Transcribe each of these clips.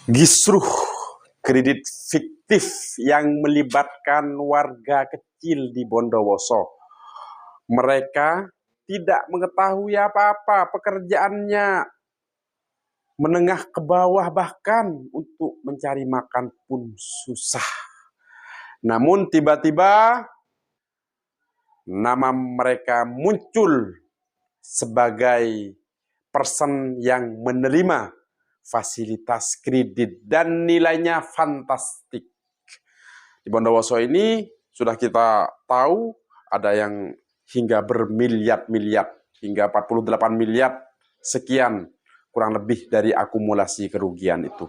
Kisruh kredit fiktif yang melibatkan warga kecil di Bondowoso. Mereka tidak mengetahui apa-apa, pekerjaannya menengah ke bawah, bahkan untuk mencari makan pun susah. Namun tiba-tiba nama mereka muncul sebagai person yang menerima fasilitas kredit dan nilainya fantastik. Di Bondowoso ini sudah kita tahu ada yang hingga bermiliar-miliar, hingga 48 miliar sekian, kurang lebih dari akumulasi kerugian itu.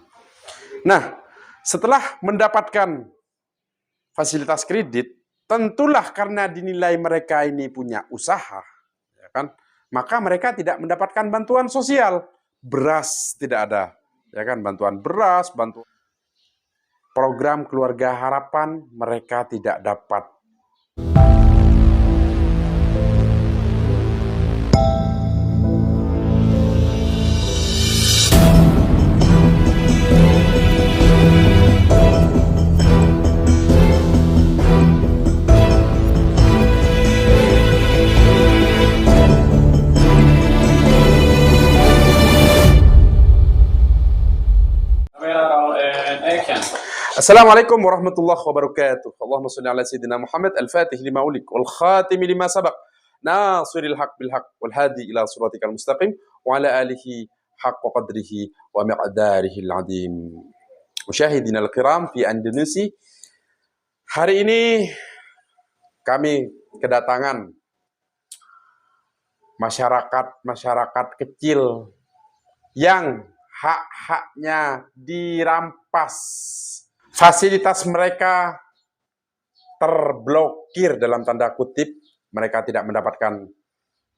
Nah, setelah mendapatkan fasilitas kredit, tentulah karena dinilai mereka ini punya usaha, ya kan? Maka mereka tidak mendapatkan bantuan sosial. Beras tidak ada, ya kan? Bantuan beras, bantuan program keluarga harapan mereka tidak dapat. Assalamualaikum warahmatullahi wabarakatuh. Allahumma salli ala sayyidina Muhammad al-Fatih lima ulik wal khatim lima sabaq nasiril haq bil haq wal hadi ila siratikal mustaqim wa ala alihi haqqa qadrihi wa miqdarihi al-azim. Musyahidina al-kiram fi Indonesia. Hari ini kami kedatangan masyarakat kecil yang hak-haknya dirampas. Fasilitas mereka terblokir dalam tanda kutip, mereka tidak mendapatkan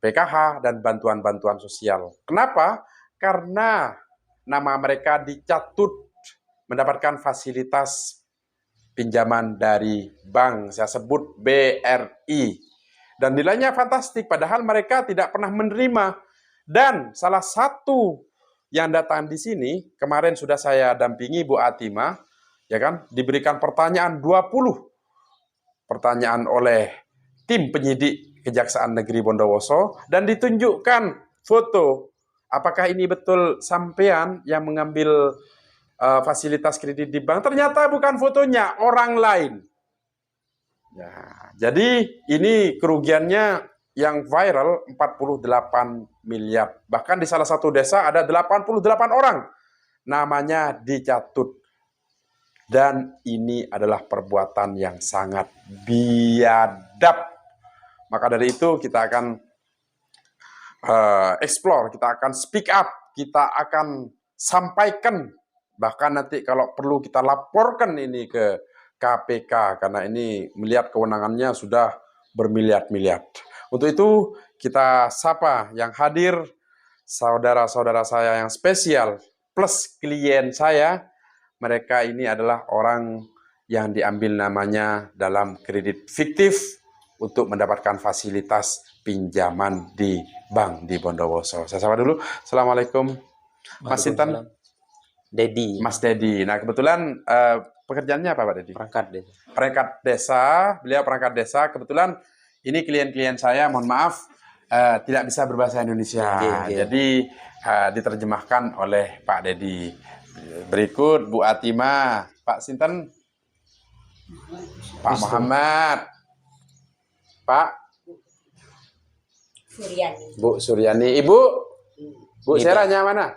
PKH dan bantuan-bantuan sosial. Kenapa? Karena nama mereka dicatut mendapatkan fasilitas pinjaman dari bank, saya sebut BRI. Dan nilainya fantastik, padahal mereka tidak pernah menerima. Dan salah satu yang datang di sini, kemarin sudah saya dampingi Bu Atima, ya kan, diberikan pertanyaan 20 pertanyaan oleh tim penyidik Kejaksaan Negeri Bondowoso dan ditunjukkan foto. Apakah ini betul sampean yang mengambil fasilitas kredit di bank? Ternyata bukan fotonya, orang lain. Ya, jadi ini kerugiannya yang viral 48 miliar. Bahkan di salah satu desa ada 88 orang namanya dicatut. Dan ini adalah perbuatan yang sangat biadab. Maka dari itu kita akan explore, kita akan speak up, kita akan sampaikan. Bahkan nanti kalau perlu kita laporkan ini ke KPK, karena ini melihat kewenangannya sudah bermiliar-miliar. Untuk itu kita sapa yang hadir, saudara-saudara saya yang spesial, plus klien saya. Mereka ini adalah orang yang diambil namanya dalam kredit fiktif untuk mendapatkan fasilitas pinjaman di bank di Bondowoso. Saya sapa dulu. Assalamualaikum, Mas Sinten. Dedi. Mas Dedi. Nah, kebetulan pekerjaannya apa, Pak Dedi? Perangkat desa. Perangkat desa. Beliau perangkat desa. Kebetulan ini klien-klien saya, mohon maaf, tidak bisa berbahasa Indonesia. Okay. Jadi diterjemahkan oleh Pak Dedi. Berikut Bu Atima, Pak Sinten, Pak Muhammad, Pak Suryani. Bu Suryani, Ibu Seranya mana?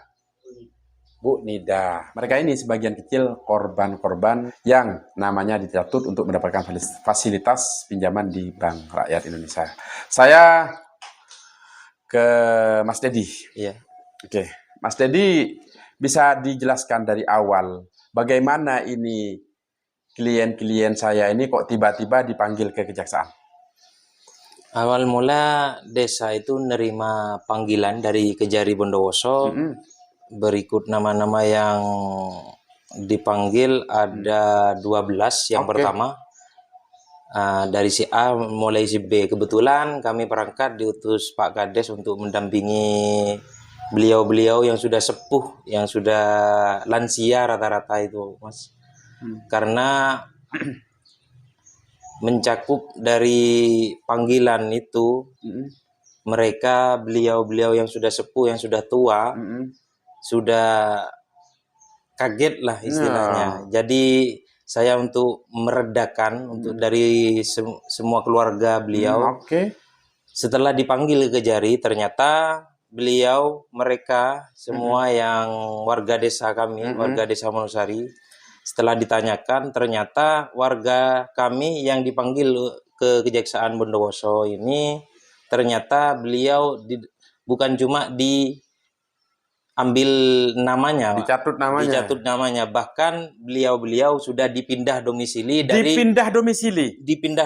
Bu Nida. Mereka ini sebagian kecil korban-korban yang namanya dicatut untuk mendapatkan fasilitas pinjaman di Bank Rakyat Indonesia. Saya ke Mas Dedi. Iya. Oke, Mas Dedi, bisa dijelaskan dari awal bagaimana ini klien-klien saya ini kok tiba-tiba dipanggil ke kejaksaan? Awal mula desa itu nerima panggilan dari Kejari Bondowoso. Berikut nama-nama yang dipanggil ada 12 yang pertama. Dari si A mulai si B. Kebetulan kami perangkat diutus Pak Kades untuk mendampingi beliau-beliau yang sudah sepuh, yang sudah lansia rata-rata itu, Mas. Karena mencakup dari panggilan itu, mereka beliau-beliau yang sudah sepuh, yang sudah tua, sudah kaget lah istilahnya. Jadi saya untuk meredakan untuk dari semua keluarga beliau. Setelah dipanggil ke Kejari, ternyata mereka semua yang warga desa kami, warga desa Wonosari, setelah ditanyakan ternyata warga kami yang dipanggil ke Kejaksaan Bondowoso ini ternyata beliau bukan cuma diambil namanya, dicatut namanya, bahkan beliau sudah dipindah domisili dipindah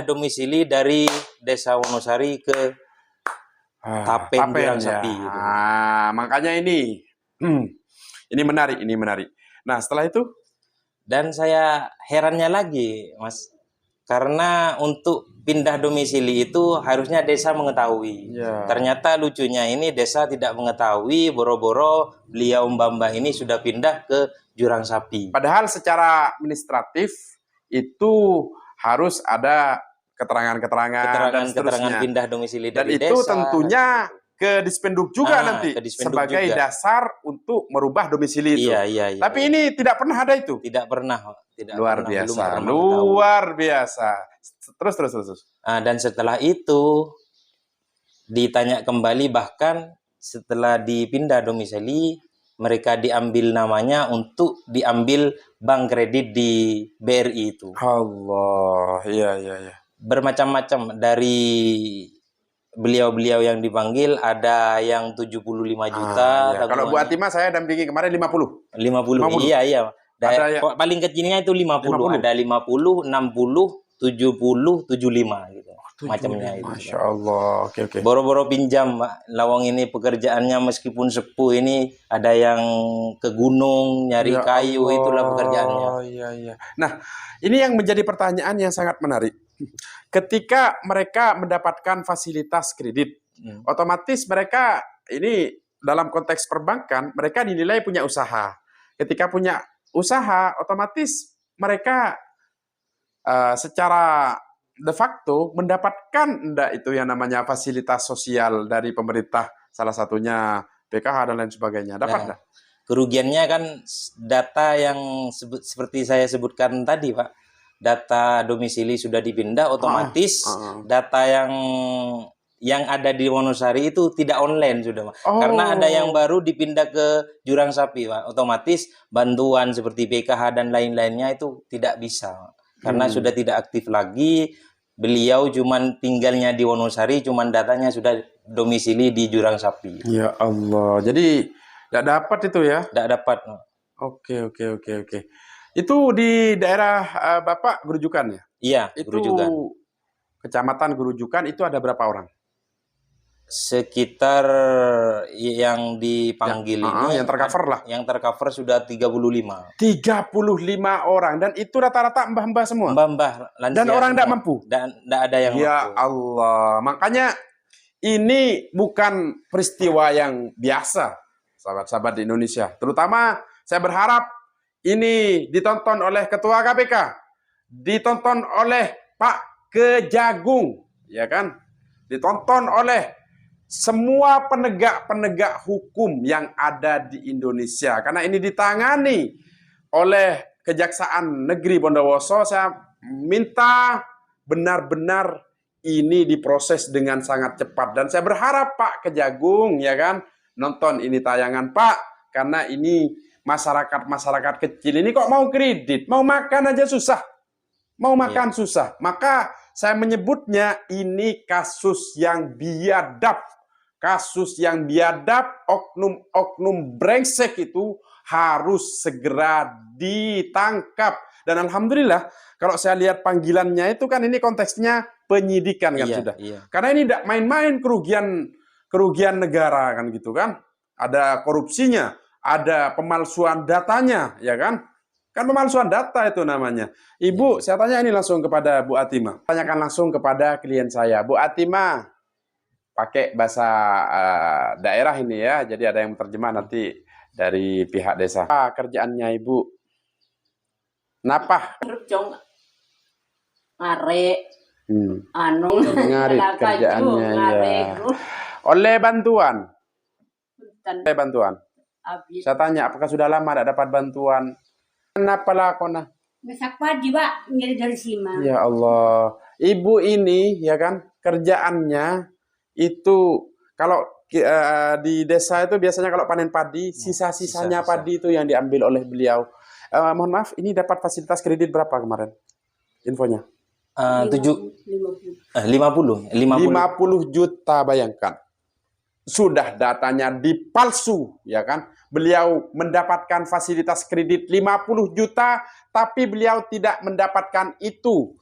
domisili dari desa Wonosari ke Tapen Jurang Sapi gitu. Makanya ini menarik. Nah, setelah itu, dan saya herannya lagi, Mas, karena untuk pindah domisili itu harusnya desa mengetahui. Ternyata lucunya ini desa tidak mengetahui, boro-boro beliau Mbah ini sudah pindah ke Jurang Sapi. Padahal secara administratif itu harus ada keterangan pindah domisili dari desa. Dan itu desa, tentunya ke Dispenduk juga nanti sebagai dasar untuk merubah domisili itu. Iya. Tapi ini tidak pernah ada itu. Tidak pernah. Luar biasa. Terus. Dan setelah itu ditanya kembali, bahkan setelah dipindah domisili mereka diambil namanya untuk diambil bank kredit di BRI itu. Allah, iya. Bermacam-macam dari beliau yang dipanggil, ada yang 75 juta. Kalau Bu Atimah saya dampingi kemarin 50. Iya. Paling kecilnya itu 50. Ada 50, 60, 70, 75 gitu. Macamnya itu. Masya Allah. Oke. Boro-boro pinjam, Pak. Lawang ini pekerjaannya meskipun sepuh ini ada yang ke gunung nyari kayu, itulah pekerjaannya. Iya. Nah, ini yang menjadi pertanyaan yang sangat menarik. Ketika mereka mendapatkan fasilitas kredit, otomatis mereka ini dalam konteks perbankan, mereka dinilai punya usaha. Ketika punya usaha, otomatis mereka secara de facto mendapatkan itu yang namanya fasilitas sosial dari pemerintah, salah satunya PKH dan lain sebagainya. Dapat enggak? Kerugiannya kan data yang seperti saya sebutkan tadi, Pak. Data domisili sudah dipindah, otomatis data yang ada di Wonosari itu tidak online sudah, Pak. Karena ada yang baru dipindah ke Jurang Sapi, Pak. Otomatis bantuan seperti PKH dan lain-lainnya itu tidak bisa, Pak. Karena sudah tidak aktif lagi. Beliau cuman tinggalnya di Wonosari, cuman datanya sudah domisili di Jurang Sapi. Ya Allah. Jadi tidak dapat itu ya? Tidak dapat. Oke. Itu di daerah Bapak Gerujukan ya? Iya, itu Gerujukan. Kecamatan Gerujukan itu ada berapa orang? Sekitar yang dipanggil ini, yang tercover lah. Yang tercover sudah 35. 35 orang, dan itu rata-rata mbah-mbah semua. Mbah-mbah lansia. Dan orang tidak mampu. Dan tidak ada yang mampu. Ya Allah, makanya ini bukan peristiwa yang biasa, sahabat-sahabat di Indonesia. Terutama saya berharap ini ditonton oleh Ketua KPK, ditonton oleh Pak Kejagung, ya kan? Ditonton oleh semua penegak hukum yang ada di Indonesia. Karena ini ditangani oleh Kejaksaan Negeri Bondowoso. Saya minta benar-benar ini diproses dengan sangat cepat. Dan saya berharap Pak Kejagung, ya kan, nonton ini tayangan Pak. Karena ini masyarakat kecil ini kok mau kredit, mau makan aja susah. Susah. Maka saya menyebutnya ini kasus yang biadab. Oknum brengsek itu harus segera ditangkap. Dan alhamdulillah kalau saya lihat panggilannya itu kan ini konteksnya penyidikan kan sudah. Iya. Karena ini tidak main-main kerugian negara kan gitu kan. Ada korupsinya, ada pemalsuan datanya, ya kan? Kan pemalsuan data itu namanya. Ibu, saya tanya ini langsung kepada Bu Atimah. Tanyakan langsung kepada klien saya. Bu Atimah, pakai bahasa daerah ini ya, jadi ada yang terjemah nanti dari pihak desa. Kerjaannya Ibu? Kenapa? Ngarik, anu, Ngarit kerjaannya ya. Oleh bantuan. Oleh bantuan. Habis. Saya tanya, apakah sudah lama tidak dapat bantuan? Kenapa lah kona? Masak padi, Pak, nyari dari Sima. Ya Allah, Ibu ini ya kan kerjaannya itu kalau di desa itu biasanya kalau panen padi, sisa-sisanya padi itu yang diambil oleh beliau. Mohon maaf, ini dapat fasilitas kredit berapa kemarin? Infonya? 50 juta, bayangkan. Sudah datanya dipalsu, ya kan? Beliau mendapatkan fasilitas kredit 50 juta, tapi beliau tidak mendapatkan itu.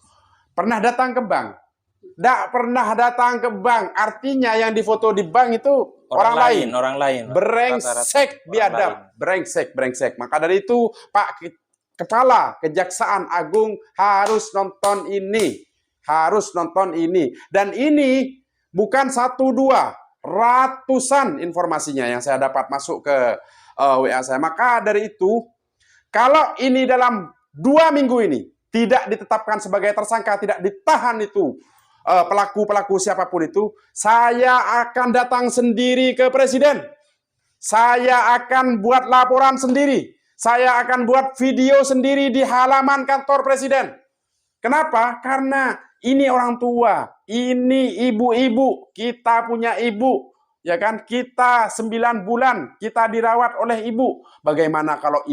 Pernah datang ke bank? Tidak pernah datang ke bank. Artinya yang difoto di bank itu orang lain. Brengsek, biadab. Brengsek. Maka dari itu, Pak Kepala Kejaksaan Agung harus nonton ini. Dan ini bukan 1-2. Ratusan informasinya yang saya dapat masuk ke WA saya. Maka dari itu, kalau ini dalam 2 minggu ini tidak ditetapkan sebagai tersangka, tidak ditahan itu pelaku-pelaku siapapun itu, saya akan datang sendiri ke Presiden. Saya akan buat laporan sendiri. Saya akan buat video sendiri di halaman kantor Presiden. Kenapa? Karena ini orang tua, ini ibu-ibu, kita punya ibu, ya kan? Kita 9 bulan, kita dirawat oleh ibu. Bagaimana kalau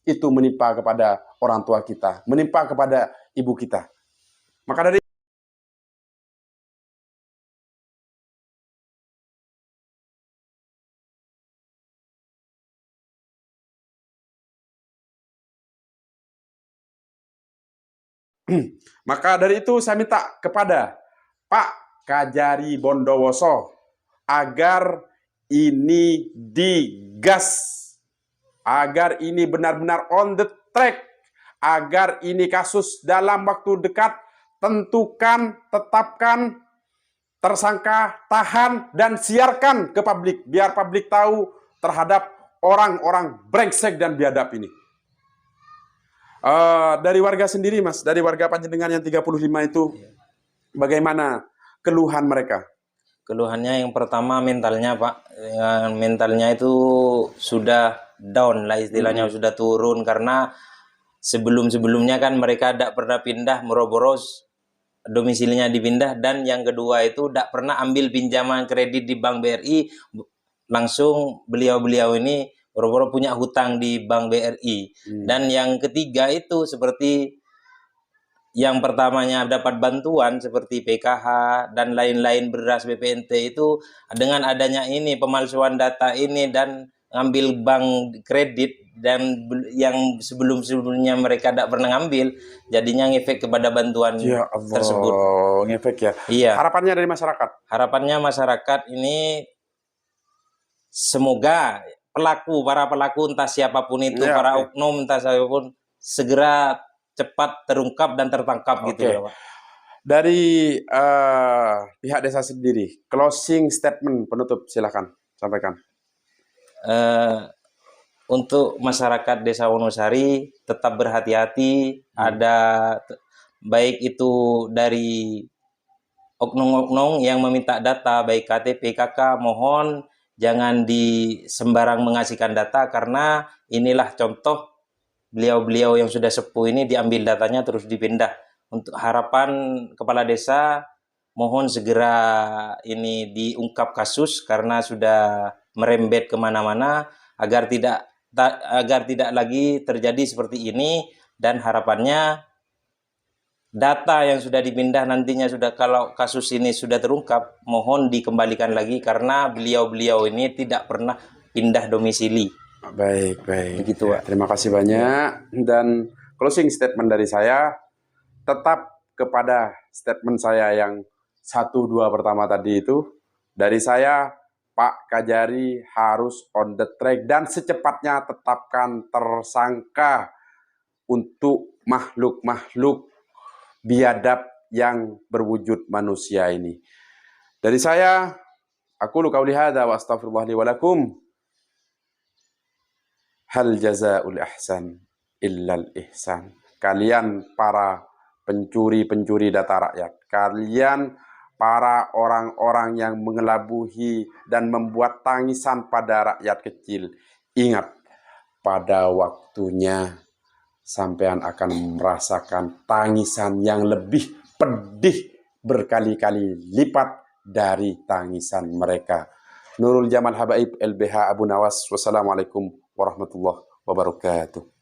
itu menimpa kepada orang tua kita, menimpa kepada ibu kita? Maka dari itu saya minta kepada Pak Kajari Bondowoso agar ini digas, agar ini benar-benar on the track, agar ini kasus dalam waktu dekat tentukan, tetapkan tersangka, tahan, dan siarkan ke publik, biar publik tahu terhadap orang-orang brengsek dan biadab ini. Dari warga sendiri, Mas, dari warga Panjenengan yang 35 itu, bagaimana keluhan mereka? Keluhannya yang pertama mentalnya, Pak. Mentalnya itu sudah down lah istilahnya, sudah turun karena sebelum-sebelumnya kan mereka tidak pernah pindah, meroboros domisilinya dipindah, dan yang kedua itu tidak pernah ambil pinjaman kredit di Bank BRI, langsung beliau-beliau ini boro-boro punya hutang di Bank BRI. Dan yang ketiga itu seperti yang pertamanya dapat bantuan seperti PKH dan lain-lain, beras, BPNT, itu dengan adanya ini pemalsuan data ini dan ngambil bank kredit dan yang sebelum-sebelumnya mereka tidak pernah ngambil, jadinya ngefek kepada bantuan tersebut. Ngefek ya. Iya. Harapannya dari masyarakat? Harapannya masyarakat ini semoga para pelaku entah siapapun itu, para oknum entah siapapun, segera cepat terungkap dan tertangkap gitu ya, Pak. Dari pihak desa sendiri, closing statement penutup silakan sampaikan. Untuk masyarakat Desa Wonosari tetap berhati-hati, ada baik itu dari oknum-oknum yang meminta data baik KTP, KK, mohon jangan sembarang mengasihkan data, karena inilah contoh beliau-beliau yang sudah sepuh ini diambil datanya terus dipindah. Untuk harapan kepala desa, mohon segera ini diungkap kasus karena sudah merembet kemana-mana, agar tidak lagi terjadi seperti ini. Dan harapannya data yang sudah dipindah nantinya kalau kasus ini sudah terungkap, mohon dikembalikan lagi karena beliau-beliau ini tidak pernah pindah domisili. Baik. Begitu, Pak. Terima kasih banyak. Dan closing statement dari saya, tetap kepada statement saya yang 1-2 pertama tadi itu, dari saya, Pak Kajari harus on the track dan secepatnya tetapkan tersangka untuk makhluk-makhluk biadab yang berwujud manusia ini. Dari saya, aqulu qauli hadza wa astaghfirullah li wa lakum. Hal jazaa'ul ihsan illal ihsan. Kalian para pencuri-pencuri data rakyat, kalian para orang-orang yang mengelabuhi dan membuat tangisan pada rakyat kecil, ingat, pada waktunya sampean akan merasakan tangisan yang lebih pedih berkali-kali lipat dari tangisan mereka. Nurul Jamal Habaib LBH Abu Nawas. Wassalamualaikum warahmatullahi wabarakatuh.